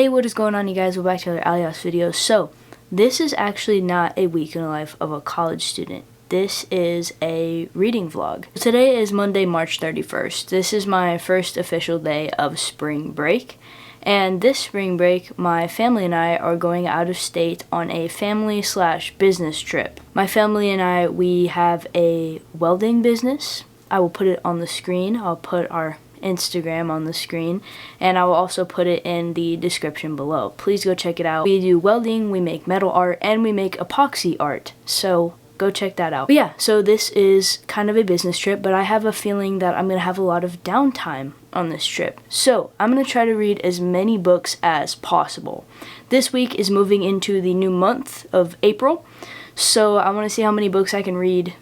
Hey, what is going on, you guys? Welcome back to another Alias video. So, this is actually not a week in the life of a college student. This is a reading vlog. Today is Monday, March 31st. This is my first official day of spring break. And this spring break, my family and I are going out of state on a family/business trip. My family and I, we have a welding business. I will put it on the screen. I'll put our Instagram on the screen, and I will also put it in the description below. Please go check it out. We do welding, we make metal art, and we make epoxy art, so go check that out. But yeah, so this is kind of a business trip, but I have a feeling that I'm gonna have a lot of downtime on this trip. So I'm gonna try to read as many books as possible. This week is moving into the new month of April, so I want to see how many books I can read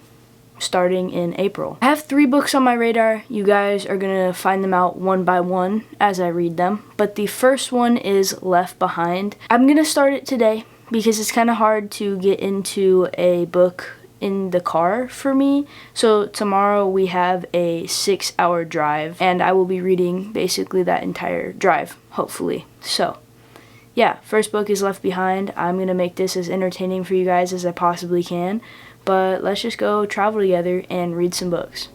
starting in April. I have 3 books on my radar. You guys are gonna find them out one by one as I read them, but the first one is Left Behind. I'm gonna start it today because it's kind of hard to get into a book in the car for me. So tomorrow we have a 6-hour drive, and I will be reading basically that entire drive, hopefully. So yeah, first book is Left Behind. I'm gonna make this as entertaining for you guys as I possibly can. But let's just go travel together and read some books.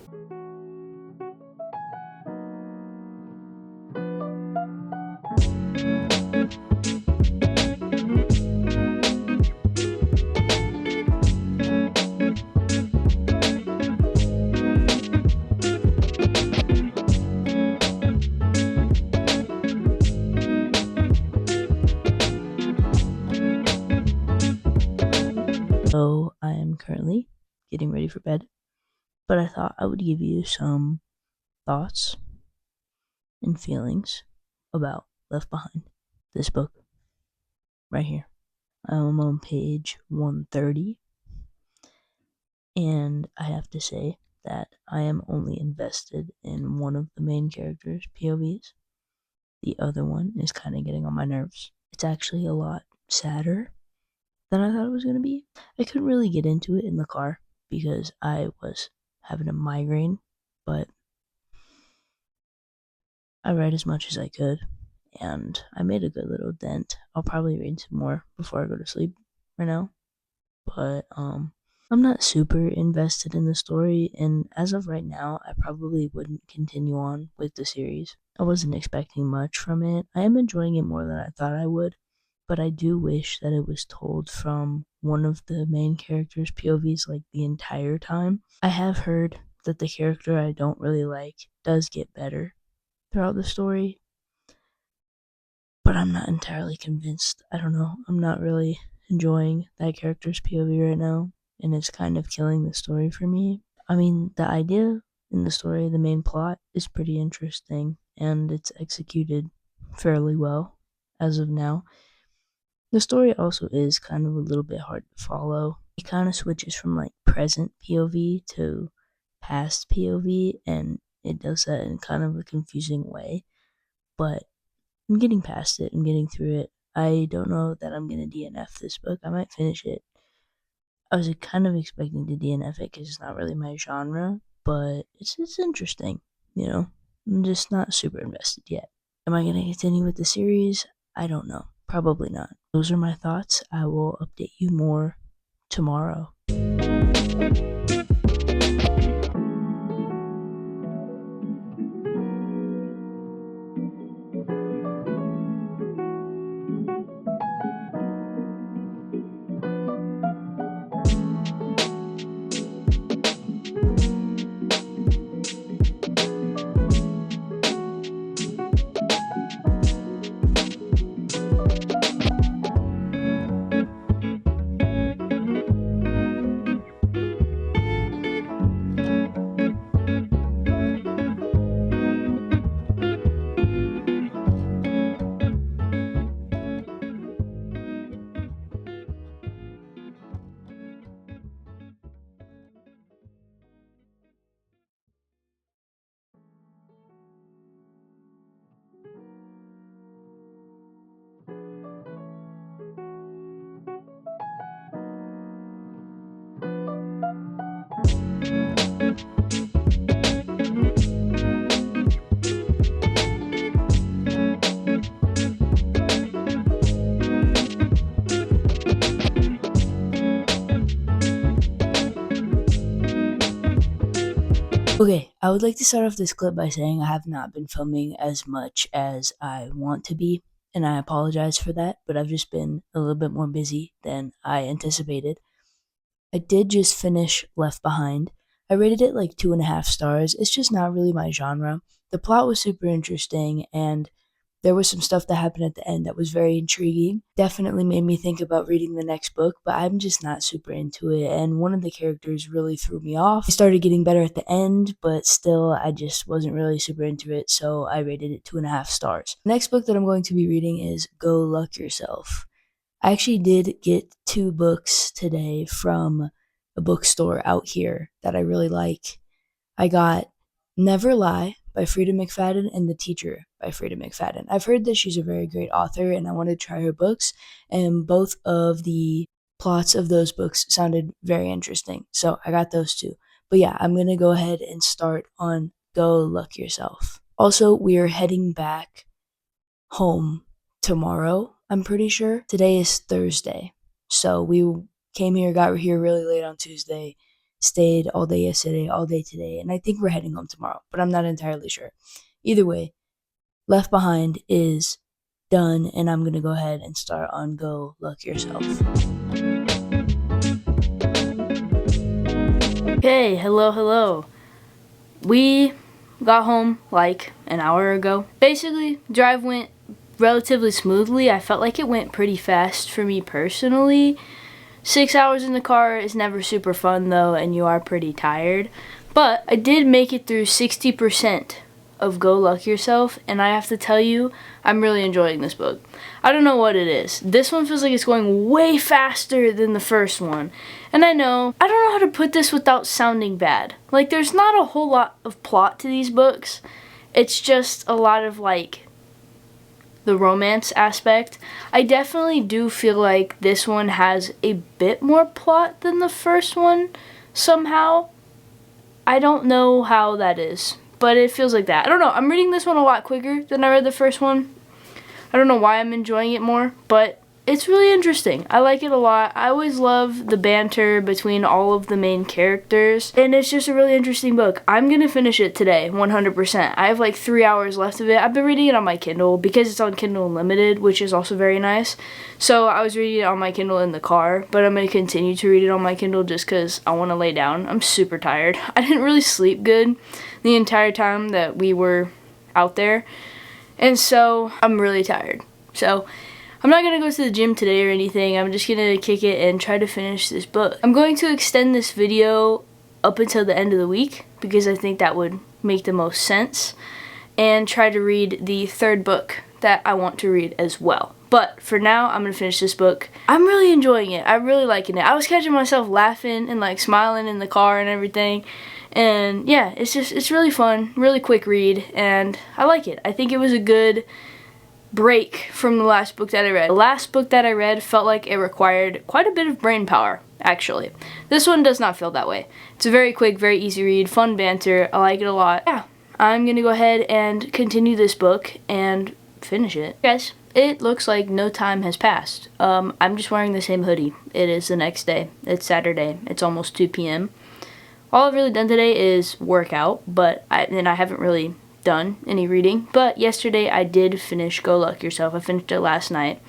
So I am currently getting ready for bed, but I thought I would give you some thoughts and feelings about Left Behind, this book right here. I'm on page 130, and I have to say that I am only invested in one of the main characters' POVs. The other one is kind of getting on my nerves. It's actually a lot sadder than I thought it was going to be. I couldn't really get into it in the car because I was having a migraine, but I read as much as I could, and I made a good little dent. I'll probably read some more before I go to sleep right now, but I'm not super invested in the story, and as of right now, I probably wouldn't continue on with the series. I wasn't expecting much from it. I am enjoying it more than I thought I would, but I do wish that it was told from one of the main characters' POVs like the entire time. I have heard that the character I don't really like does get better throughout the story, but I'm not entirely convinced. I don't know. I'm not really enjoying that character's POV right now, and it's kind of killing the story for me. I mean, the idea in the story, the main plot, is pretty interesting, and it's executed fairly well as of now. The story also is kind of a little bit hard to follow. It kind of switches from like present POV to past POV, and it does that in kind of a confusing way. But I'm getting past it. I'm getting through it. I don't know that I'm gonna DNF this book. I might finish it. I was kind of expecting to DNF it because it's not really my genre, but it's interesting. You know, I'm just not super invested yet. Am I gonna continue with the series? I don't know. Probably not. Those are my thoughts. I will update you more tomorrow. Okay, I would like to start off this clip by saying I have not been filming as much as I want to be, and I apologize for that, but I've just been a little bit more busy than I anticipated. I did just finish Left Behind. I rated it like 2.5 stars. It's just not really my genre. The plot was super interesting, and there was some stuff that happened at the end that was very intriguing. Definitely made me think about reading the next book, but I'm just not super into it, and one of the characters really threw me off. It started getting better at the end, but still, I just wasn't really super into it, so I rated it 2.5 stars. The next book that I'm going to be reading is Go Luck Yourself. I actually did get 2 books today from a bookstore out here that I really like. I got Never Lie by Frida McFadden and The Teacher by Frida McFadden. I've heard that she's a very great author and I wanted to try her books, and both of the plots of those books sounded very interesting. So I got those 2. But yeah, I'm going to go ahead and start on Go Luck Yourself. Also, we are heading back home tomorrow, I'm pretty sure. Today is Thursday. So we came here, got here really late on Tuesday, stayed all day yesterday, all day today, and I think we're heading home tomorrow, but I'm not entirely sure. Either way, Left Behind is done, and I'm going to go ahead and start on Go Luck Yourself. Okay, hello. We got home like an hour ago. Basically, drive went relatively smoothly. I felt like it went pretty fast for me personally. 6 hours in the car is never super fun though, and you are pretty tired. But I did make it through 60% of Go Luck Yourself, and I have to tell you, I'm really enjoying this book. I don't know what it is. This one feels like it's going way faster than the first one. And I don't know how to put this without sounding bad. Like, there's not a whole lot of plot to these books. It's just a lot of, like, the romance aspect. I definitely do feel like this one has a bit more plot than the first one, somehow. I don't know how that is, but it feels like that. I don't know. I'm reading this one a lot quicker than I read the first one. I don't know why I'm enjoying it more, but it's really interesting. I like it a lot. I always love the banter between all of the main characters, and it's just a really interesting book. I'm gonna finish it today, 100%. I have like 3 hours left of it. I've been reading it on my Kindle because it's on Kindle Unlimited, which is also very nice. So I was reading it on my Kindle in the car, but I'm gonna continue to read it on my Kindle just because I want to lay down. I'm super tired. I didn't really sleep good the entire time that we were out there, and so I'm really tired. So I'm not going to go to the gym today or anything. I'm just going to kick it and try to finish this book. I'm going to extend this video up until the end of the week because I think that would make the most sense, and try to read the 3rd book that I want to read as well. But for now, I'm going to finish this book. I'm really enjoying it. I'm really liking it. I was catching myself laughing and like smiling in the car and everything. And yeah, it's really fun, really quick read, and I like it. I think it was a good break from the last book that I read. The last book that I read felt like it required quite a bit of brain power, actually. This one does not feel that way. It's a very quick, very easy read, fun banter. I like it a lot. Yeah, I'm gonna go ahead and continue this book and finish it. Guys, it looks like no time has passed. I'm just wearing the same hoodie. It is the next day. It's Saturday. It's almost 2 p.m. All I've really done today is work out, but I haven't really done any reading. But yesterday I did finish Go Luck Yourself. I finished it last night.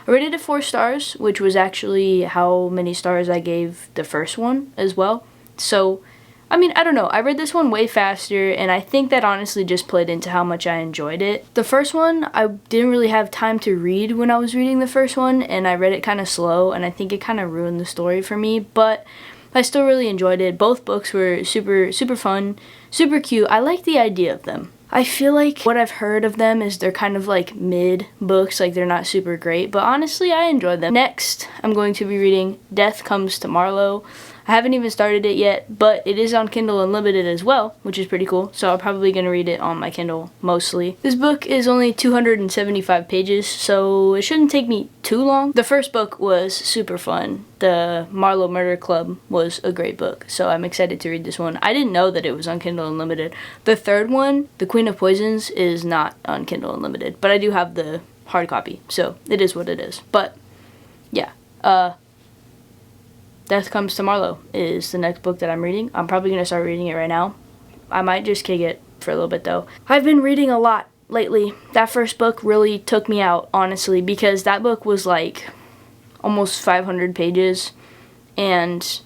I rated it 4 stars, which was actually how many stars I gave the first one as well. So, I mean, I don't know. I read this one way faster, and I think that honestly just played into how much I enjoyed it. The first one, I didn't really have time to read when I was reading the first one, and I read it kind of slow, and I think it kind of ruined the story for me, but I still really enjoyed it. Both books were super fun, super cute. I like the idea of them. I feel like what I've heard of them is they're kind of like mid books, like they're not super great, but honestly I enjoyed them. Next, I'm going to be reading Death Comes to Marlowe. I haven't even started it yet, but it is on Kindle Unlimited as well, which is pretty cool, so I'm probably going to read it on my Kindle mostly. This book is only 275 pages, so it shouldn't take me too long. The first book was super fun. The Marlowe Murder Club was a great book, so I'm excited to read this one. I didn't know that it was on Kindle Unlimited. The third one, The Queen of Poisons, is not on Kindle Unlimited, but I do have the hard copy, so it is what it is. But, yeah, Death Comes to Marlowe is the next book that I'm reading. I'm probably going to start reading it right now. I might just kick it for a little bit though. I've been reading a lot lately. That first book really took me out, honestly, because that book was like almost 500 pages and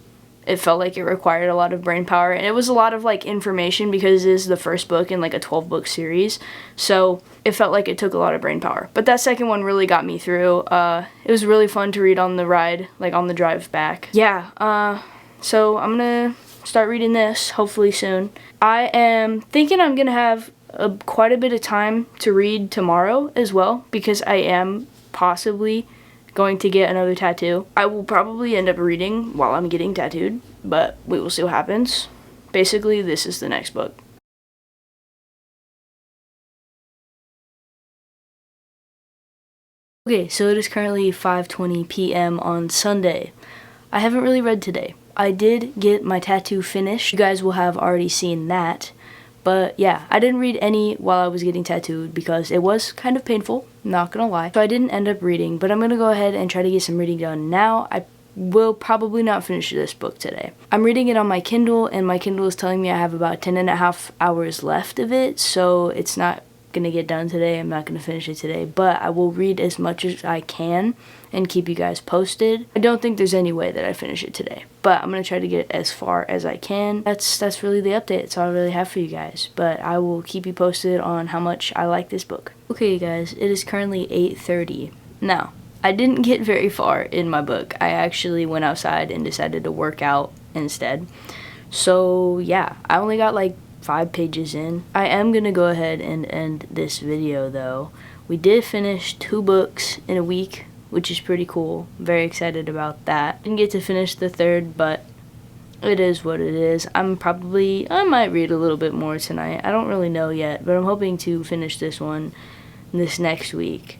it felt like it required a lot of brain power, and it was a lot of like information because it is the first book in like a 12-book series, so it felt like it took a lot of brain power. But that second one really got me through. It was really fun to read on the ride, like on the drive back. Yeah, so I'm gonna start reading this hopefully soon. I am thinking I'm gonna have quite a bit of time to read tomorrow as well, because I am possibly going to get another tattoo. I will probably end up reading while I'm getting tattooed, but we will see what happens. Basically, this is the next book. Okay, so it is currently 5:20 p.m. on Sunday. I haven't really read today. I did get my tattoo finished. You guys will have already seen that. But yeah, I didn't read any while I was getting tattooed because it was kind of painful, not gonna lie. So I didn't end up reading, but I'm gonna go ahead and try to get some reading done now. I will probably not finish this book today. I'm reading it on my Kindle, and my Kindle is telling me I have about 10.5 hours left of it, so it's not gonna get done today. I'm not gonna finish it today, but I will read as much as I can and keep you guys posted. I don't think there's any way that I finish it today, but I'm gonna try to get as far as I can. That's really the update. That's all I really have for you guys, but I will keep you posted on how much I like this book. Okay guys, it is currently 8:30. Now, I didn't get very far in my book. I actually went outside and decided to work out instead. So yeah, I only got like 5 pages in. I am gonna go ahead and end this video though. We did finish 2 books in a week, which is pretty cool. Very excited about that. Didn't get to finish the 3rd, but it is what it is. I might read a little bit more tonight. I don't really know yet, but I'm hoping to finish this one this next week.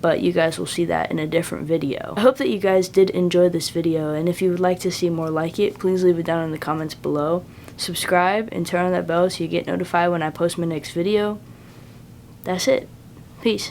But you guys will see that in a different video. I hope that you guys did enjoy this video, and if you would like to see more like it, please leave it down in the comments below. Subscribe and turn on that bell so you get notified when I post my next video. That's it. Peace.